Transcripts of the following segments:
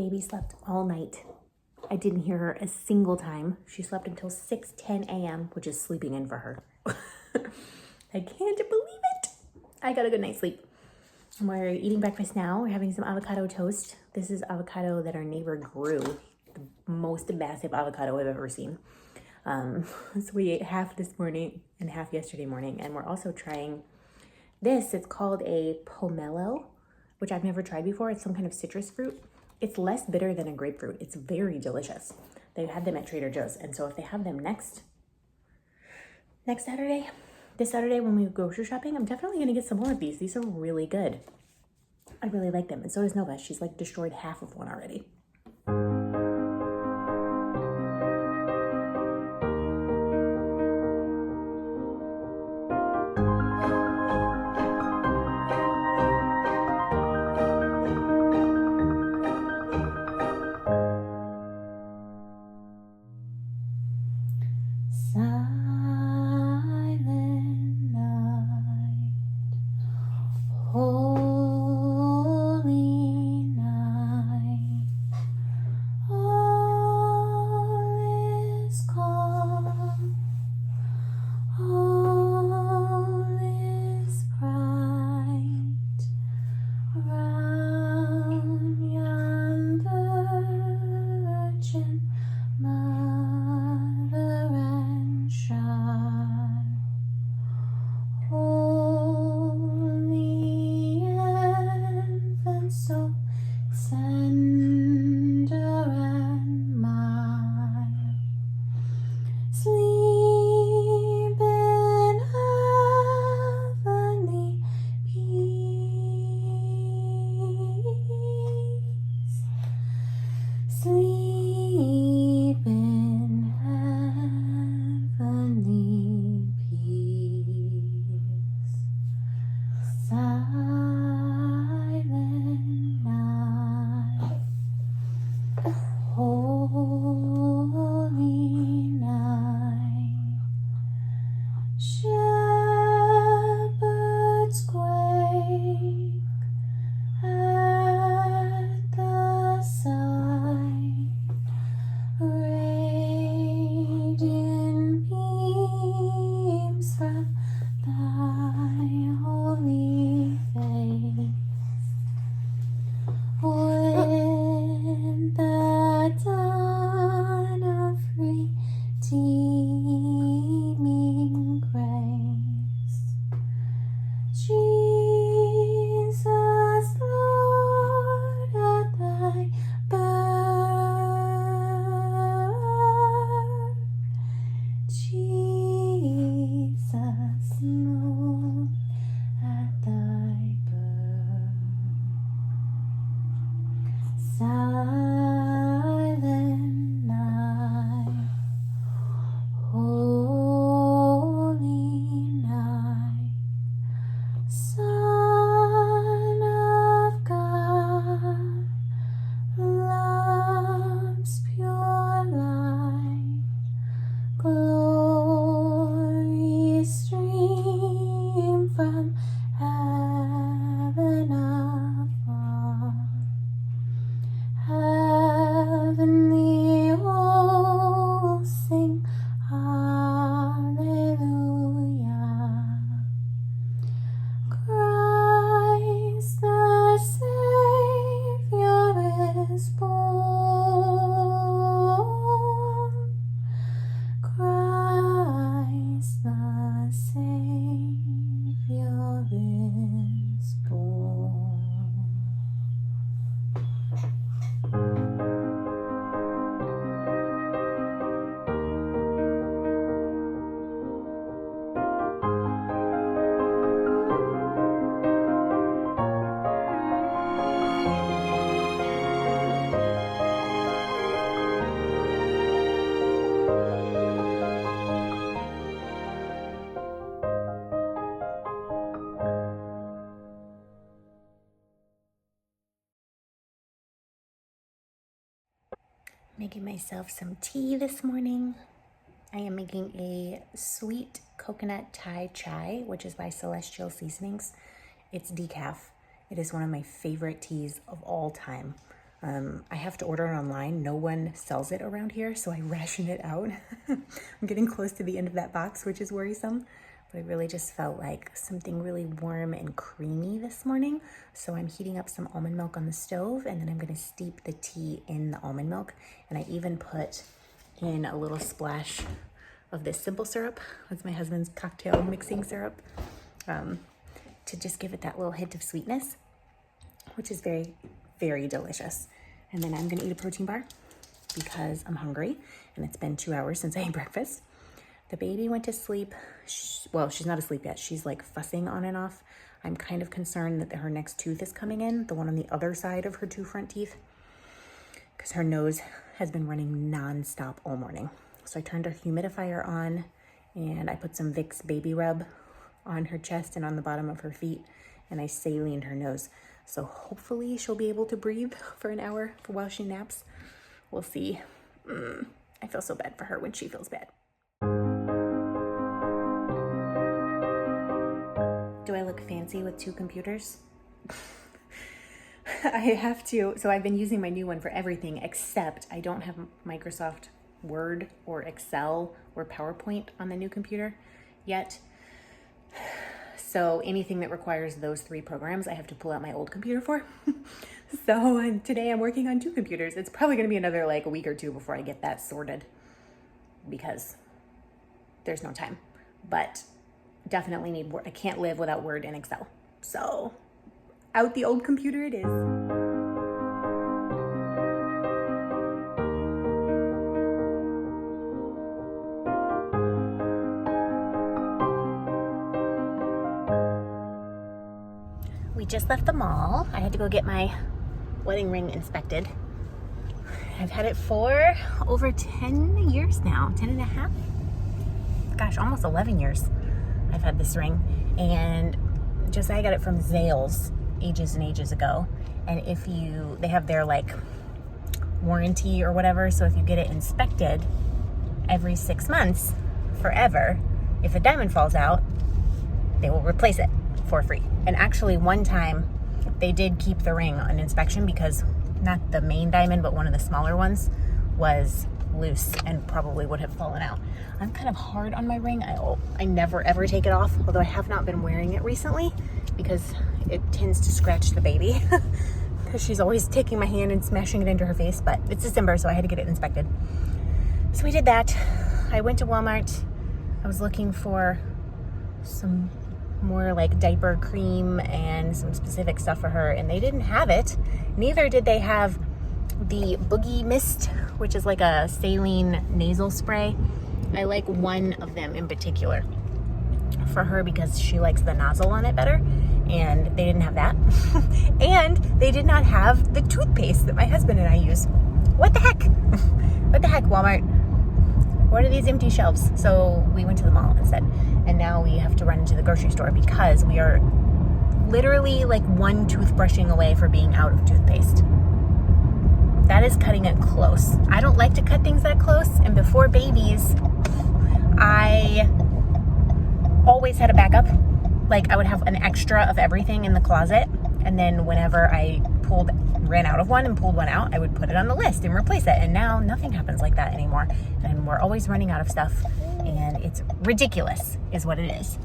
baby slept all night. I didn't hear her a single time. She slept until 6:10 a.m., which is sleeping in for her. I can't believe it. I got a good night's sleep. We're eating breakfast now. We're having some avocado toast. This is avocado that our neighbor grew. The most massive avocado I've ever seen. So we ate half this morning and half yesterday morning. And we're also trying this. It's called a pomelo, which I've never tried before. It's some kind of citrus fruit. It's less bitter than a grapefruit. It's very delicious. They had them at Trader Joe's. And so if they have them next Saturday, this Saturday when we go grocery shopping, I'm definitely going to get some more of these. These are really good. I really like them. And so does Nova. She's like destroyed half of one already. Making myself some tea this morning. I am making a sweet coconut Thai chai, which is by Celestial Seasonings. It's decaf. It is one of my favorite teas of all time. I have to order it online. No one sells it around here, so I ration it out. I'm getting close to the end of that box, which is worrisome. But I really just felt like something really warm and creamy this morning. So I'm heating up some almond milk on the stove, and then I'm gonna steep the tea in the almond milk. And I even put in a little splash of this simple syrup. That's my husband's cocktail mixing syrup, to just give it that little hint of sweetness, which is very, very delicious. And then I'm gonna eat a protein bar because I'm hungry, and it's been 2 hours since I ate breakfast. The baby went to sleep. Well, she's not asleep yet. She's like fussing on and off. I'm kind of concerned that her next tooth is coming in, the one on the other side of her 2 front teeth, because her nose has been running nonstop all morning. So I turned her humidifier on, and I put some Vicks baby rub on her chest and on the bottom of her feet, and I salined her nose. So hopefully she'll be able to breathe for an hour while she naps. We'll see. I feel so bad for her when she feels bad. Do I look fancy with 2 computers? I have to. So I've been using my new one for everything, except I don't have Microsoft Word or Excel or PowerPoint on the new computer yet. So anything that requires those 3 programs, I have to pull out my old computer for. So today I'm working on 2 computers. It's probably going to be another like a week or 2 before I get that sorted, because there's no time. But definitely need Word. I can't live without Word and Excel. So out the old computer it is. We just left the mall. I had to go get my wedding ring inspected. I've had it for over 10 years now, 10 and a half. Gosh, almost 11 years I've had this ring. And I got it from Zales ages and ages ago. And they have their like warranty or whatever. So if you get it inspected every 6 months, forever, if a diamond falls out, they will replace it for free. And actually one time they did keep the ring on inspection because not the main diamond, but one of the smaller ones was loose and probably would have fallen out. I'm kind of hard on my ring. I never ever take it off, although I have not been wearing it recently because it tends to scratch the baby because she's always taking my hand and smashing it into her face. But it's December, so I had to get it inspected. So we did that. I went to Walmart. I was looking for some more like diaper cream and some specific stuff for her, and they didn't have it. Neither did they have the Boogie Mist, which is like a saline nasal spray. I like one of them in particular for her because she likes the nozzle on it better, and they didn't have that. And they did not have the toothpaste that my husband and I use. What the heck? What the heck, Walmart? What are these empty shelves? So we went to the mall instead, and now we have to run into the grocery store because we are literally like one toothbrushing away for being out of toothpaste. That is cutting it close. I don't like to cut things that close, and before babies, I always had a backup. Like I would have an extra of everything in the closet, and then whenever I ran out of one and pulled one out, I would put it on the list and replace it. And now nothing happens like that anymore. And we're always running out of stuff, and it's ridiculous is what it is.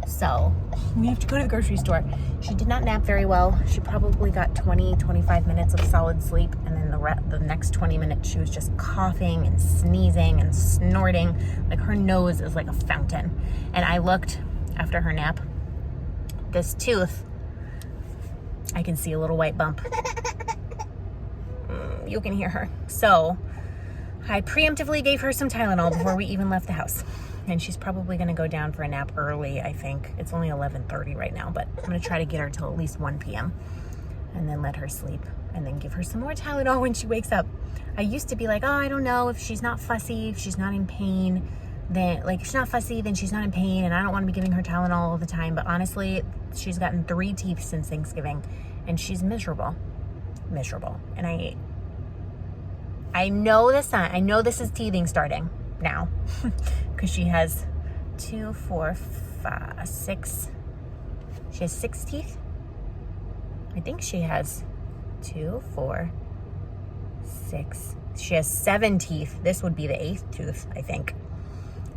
So we have to go to the grocery store. She did not nap very well. She probably got 25 minutes of solid sleep, and then the next 20 minutes she was just coughing and sneezing and snorting. Like her nose is like a fountain. And I looked after her nap. This tooth, I can see a little white bump. You can hear her. So I preemptively gave her some Tylenol before we even left the house. And she's probably going to go down for a nap early, I think. It's only 11:30 right now, but I'm going to try to get her till at least 1 p.m. and then let her sleep and then give her some more Tylenol when she wakes up. I used to be like, oh, I don't know, if she's not fussy, if she's not in pain, then if she's not fussy, then she's not in pain, and I don't want to be giving her Tylenol all the time. But honestly, she's gotten 3 teeth since Thanksgiving, and she's miserable. And I know the sign. I know this is teething starting now because she has 2, 4, 5, 6. She has 6 teeth. I think she has 2, 4, 6. She has 7 teeth. This would be the 8th tooth, I think.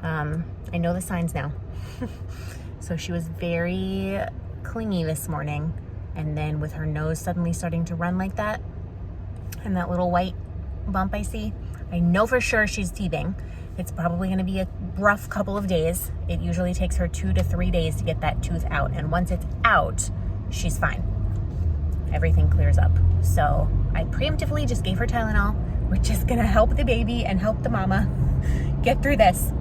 I know the signs now. So she was very clingy this morning. And then with her nose suddenly starting to run like that, and that little white bump I see, I know for sure she's teething. It's probably gonna be a rough couple of days. It usually takes her 2 to 3 days to get that tooth out. And once it's out, she's fine. Everything clears up. So I preemptively just gave her Tylenol. We're just gonna help the baby and help the mama get through this.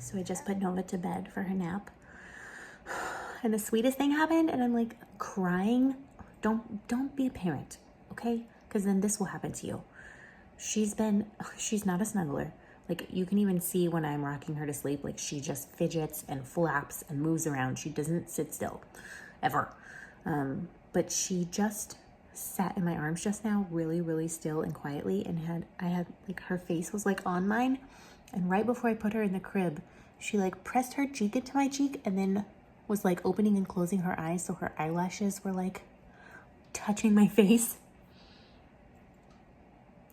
So I just put Nova to bed for her nap. And the sweetest thing happened, and I'm like crying. Don't be a parent, okay? Because then this will happen to you. She's not a snuggler. Like, you can even see when I'm rocking her to sleep, like she just fidgets and flaps and moves around. She doesn't sit still, ever. But she just sat in my arms just now, really, really still and quietly, and I had like, her face was like on mine. And right before I put her in the crib, she like pressed her cheek into my cheek and then was like opening and closing her eyes, so her eyelashes were like touching my face.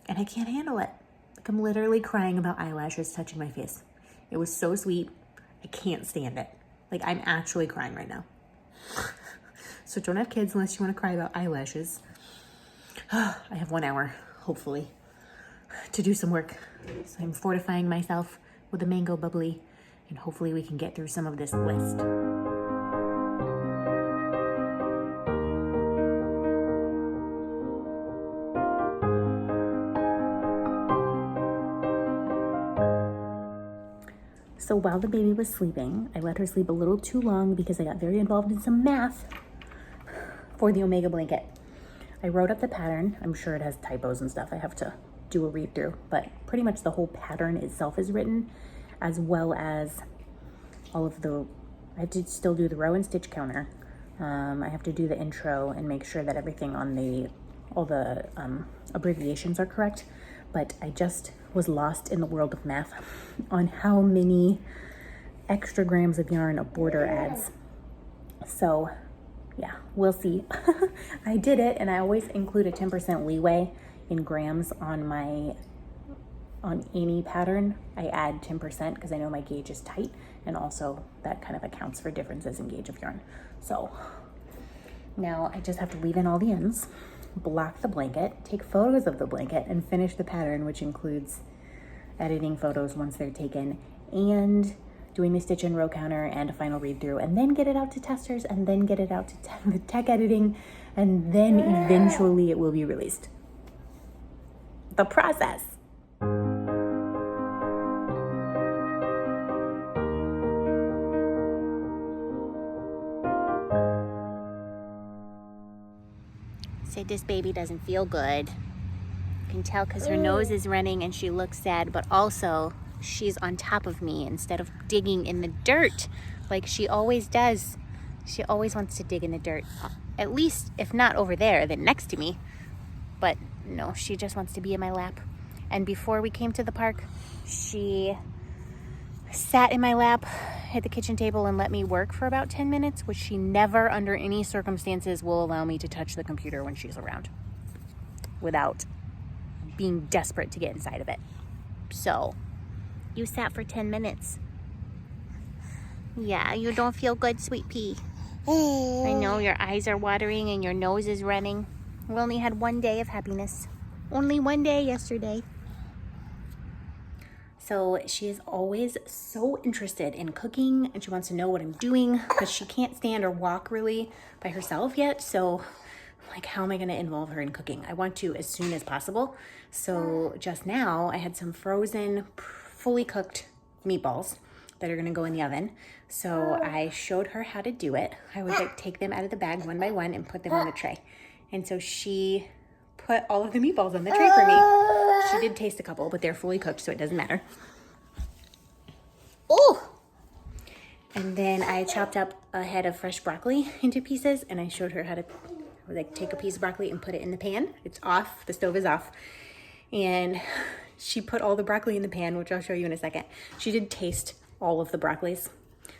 And I can't handle it. Like, I'm literally crying about eyelashes touching my face. It was so sweet. I can't stand it. Like, I'm actually crying right now. So don't have kids unless you want to cry about eyelashes. I have 1 hour, hopefully, to do some work. So I'm fortifying myself with a mango bubbly, and hopefully we can get through some of this list. So while the baby was sleeping, I let her sleep a little too long because I got very involved in some math for the Omega blanket. I wrote up the pattern. I'm sure it has typos and stuff. I have to do a read through, but pretty much the whole pattern itself is written, as well as all of I have to still do the row and stitch counter. I have to do the intro and make sure that everything on all the abbreviations are correct. But I just was lost in the world of math on how many extra grams of yarn a border adds. So yeah, we'll see. I did it, and I always include a 10% leeway in grams on any pattern. I add 10% because I know my gauge is tight, and also that kind of accounts for differences in gauge of yarn. So now I just have to leave in all the ends, block the blanket, take photos of the blanket, and finish the pattern, which includes editing photos once they're taken, and doing the stitch and row counter and a final read through, and then get it out to testers, and then get it out to the tech editing, and then eventually it will be released. The process. Said this baby doesn't feel good. You can tell because her nose is running and she looks sad, but also she's on top of me instead of digging in the dirt like she always does. She always wants to dig in the dirt. At least, if not over there, then next to me. But no, she just wants to be in my lap. And before we came to the park, she sat in my lap at the kitchen table and let me work for about 10 minutes, which she never, under any circumstances, will allow me to touch the computer when she's around without being desperate to get inside of it. So, you sat for 10 minutes. Yeah, you don't feel good, sweet pea. I know your eyes are watering and your nose is running. We only had 1 day of happiness. Only 1 day yesterday. So she is always so interested in cooking, and she wants to know what I'm doing, but she can't stand or walk really by herself yet. So like, how am I going to involve her in cooking? I want to as soon as possible. So just now I had some frozen, fully cooked meatballs that are gonna go in the oven. So I showed her how to do it. I would like take them out of the bag one by one and put them on the tray. And so she put all of the meatballs on the tray for me. She did taste a couple, but they're fully cooked, so it doesn't matter. Oh! And then I chopped up a head of fresh broccoli into pieces, and I showed her how to like take a piece of broccoli and put it in the pan. It's off, the stove is off. And she put all the broccoli in the pan, which I'll show you in a second. She did taste all of the broccolis.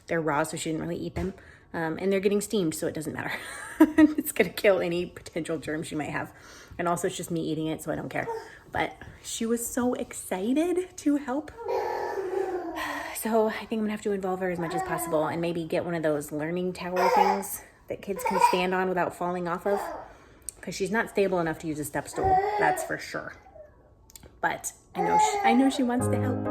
They're raw, so she didn't really eat them. And they're getting steamed, so it doesn't matter. It's gonna kill any potential germs she might have. And also it's just me eating it, so I don't care. But she was so excited to help. So I think I'm gonna have to involve her as much as possible and maybe get one of those learning tower things that kids can stand on without falling off of. Because she's not stable enough to use a step stool, that's for sure. But I know she wants to help.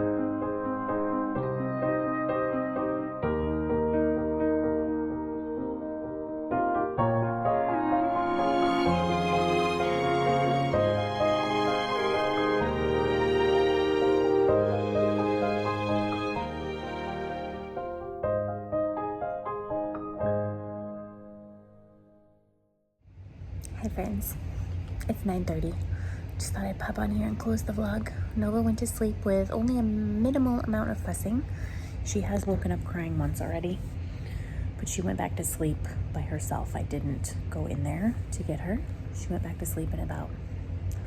Hi friends, it's 9:30. Just thought I'd pop on here and close the vlog. Nova went to sleep with only a minimal amount of fussing. She has woken up crying once already, but she went back to sleep by herself. I didn't go in there to get her. She went back to sleep in about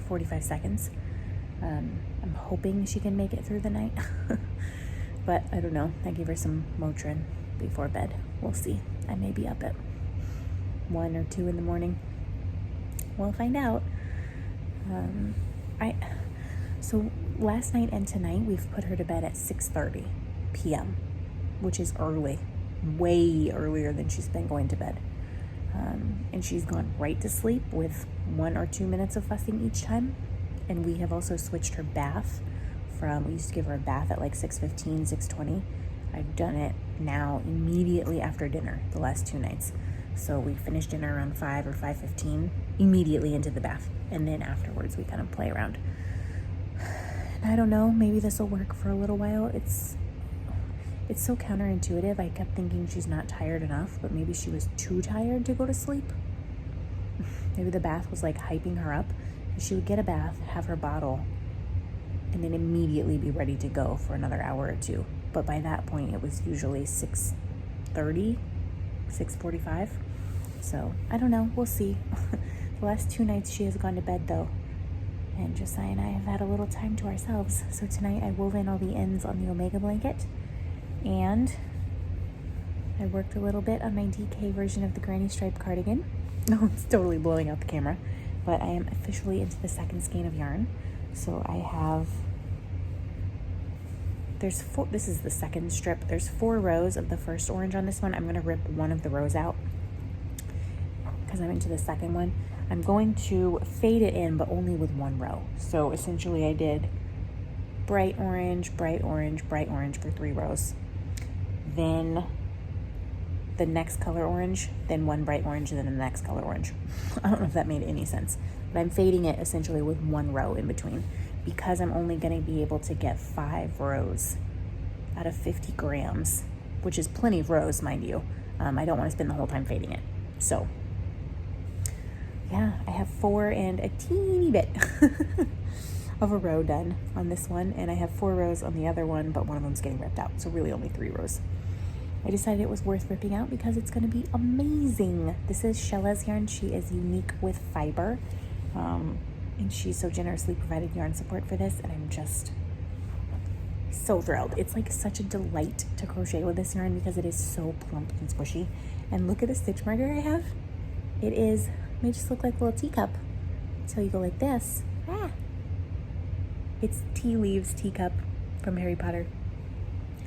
45 seconds. I'm hoping she can make it through the night, but I don't know. I gave her some Motrin before bed. We'll see. I may be up at 1 or 2 in the morning. We'll find out. So last night and tonight we've put her to bed at 6:30 p.m., which is early, way earlier than she's been going to bed. And she's gone right to sleep with 1 or 2 minutes of fussing each time. And we have also switched her bath from, we used to give her a bath at like 6:15, 6:20. I've done it now immediately after dinner the last 2 nights. So we finished dinner around 5 or 5:15, immediately into the bath. And then afterwards we kind of play around. And I don't know, maybe this will work for a little while. It's so counterintuitive. I kept thinking she's not tired enough, but maybe she was too tired to go to sleep. Maybe the bath was like hyping her up. She would get a bath, have her bottle, and then immediately be ready to go for another hour or 2. But by that point, it was usually 6:30, 6:45. So I don't know, we'll see. The last 2 nights she has gone to bed though, and Josiah and I have had a little time to ourselves. So tonight I wove in all the ends on the Omega blanket, and I worked a little bit on my DK version of the granny stripe cardigan. No, it's totally blowing out the camera, but I am officially into the second skein of yarn. So I have, this is the second strip. There's 4 rows of the first orange on this one. I'm gonna rip one of the rows out because I'm into the second one. I'm going to fade it in, but only with 1 row. So essentially I did bright orange, bright orange, bright orange for 3 rows. Then the next color orange, then 1 bright orange, and then the next color orange. I don't know if that made any sense, but I'm fading it essentially with 1 row in between because I'm only gonna be able to get 5 rows out of 50 grams, which is plenty of rows, mind you. I don't wanna spend the whole time fading it. So yeah, I have 4 and a teeny bit of a row done on this one, and I have 4 rows on the other one, but one of them's getting ripped out, so really only 3 rows. I decided it was worth ripping out because it's going to be amazing. This is Shella's yarn. She is unique with fiber, and she so generously provided yarn support for this, and I'm just so thrilled. It's like such a delight to crochet with this yarn because it is so plump and squishy. And look at the stitch marker I have. It is, may just look like a little teacup. So you go like this. Ah. It's Tea Leaves teacup from Harry Potter.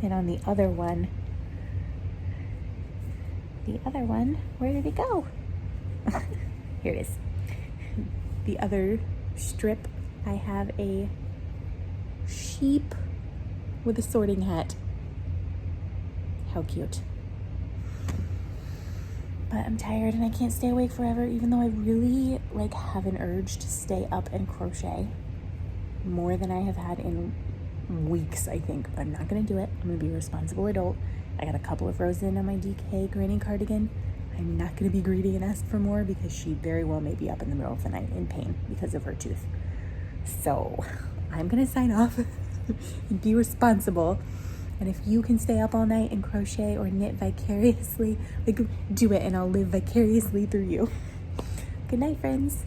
And on the other one, where did it go? Here it is. The other strip, I have a sheep with a sorting hat. How cute. But I'm tired and I can't stay awake forever, even though I really have an urge to stay up and crochet more than I have had in weeks, I think. But I'm not gonna do it. I'm gonna be a responsible adult. I got a couple of rows in on my DK granny cardigan. I'm not gonna be greedy and ask for more because she very well may be up in the middle of the night in pain because of her tooth. So I'm gonna sign off and be responsible. And if you can stay up all night and crochet or knit vicariously, like, do it and I'll live vicariously through you. Good night, friends.